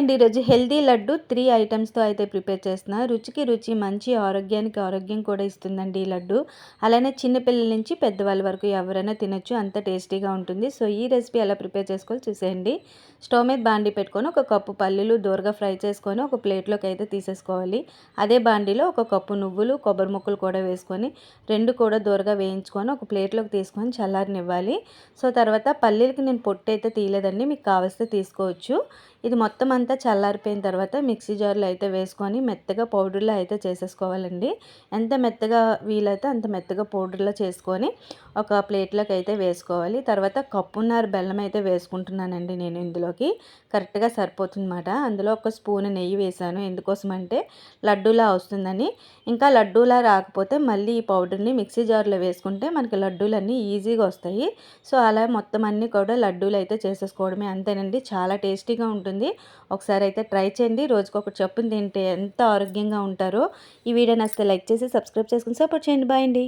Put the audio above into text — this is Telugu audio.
అండి. ఈరోజు హెల్తీ లడ్డు 3 ఐటెమ్స్‌తో అయితే ప్రిపేర్ చేస్తున్నా. రుచికి రుచి, మంచి ఆరోగ్యానికి ఆరోగ్యం కూడా ఇస్తుందండి ఈ లడ్డు. అలానే చిన్న పిల్లల నుంచి పెద్దవాళ్ళ వరకు ఎవరైనా తినొచ్చు. అంత టేస్టీగా ఉంటుంది. సో, ఈ రెసిపీ ఎలా ప్రిపేర్ చేసుకోవాలో చూసేయండి. స్టవ్ మీద బాండీ పెట్టుకొని ఒక కప్పు పల్లీలు దోరగా ఫ్రై చేసుకొని ఒక ప్లేట్‌లోకి అయితే తీసేసుకోవాలి. అదే బాండీలో ఒక కప్పు నువ్వులు, కొబ్బరి ముక్కలు కూడా వేసుకొని 2 కూడా దోరగా వేయించుకొని ఒక ప్లేట్‌లోకి తీసుకొని చల్లారనివ్వాలి. సో, తర్వాత పల్లీలకి నేను పొట్టు అయితే తీయలేదండి. మీకు కావలిస్తే తీసుకోవచ్చు. ఇది మొత్తం అంతా చల్లారిపోయిన తర్వాత మిక్సీ జార్లో అయితే వేసుకొని మెత్తగా పౌడర్‌లా అయితే చేసేసుకోవాలండి. ఎంత మెత్తగా వీలైతే అంత మెత్తగా పౌడర్‌లా చేసుకొని ఒక ప్లేట్‌లోకి అయితే వేసుకోవాలి. తర్వాత కప్పున్నర బెల్లం అయితే వేసుకుంటున్నానండి నేను ఇందులోకి. కరెక్ట్‌గా సరిపోతుందన్నమాట. అందులో ఒక స్పూన్ నెయ్యి వేశాను. ఎందుకోసమంటే లడ్డూలా వస్తుందని. ఇంకా లడ్డూలా రాకపోతే మళ్ళీ ఈ పౌడర్‌ని మిక్సీ జార్లో వేసుకుంటే మనకి లడ్డూలన్నీ ఈజీగా వస్తాయి. సో, అలా మొత్తం అన్నీ కూడా లడ్డూలు అయితే చేసేసుకోవడమే అంతేనండి. చాలా టేస్టీగా ఉంటుంది. ఒకసారి అయితే ట్రై చేయండి. రోజుకొకటి చొప్పున తింటే ఎంత ఆరోగ్యంగా ఉంటారో. ఈ వీడియో నచ్చితే లైక్ చేసి సబ్స్క్రైబ్ చేసుకొని సపోర్ట్ చేయండి. బాయ్ అండి.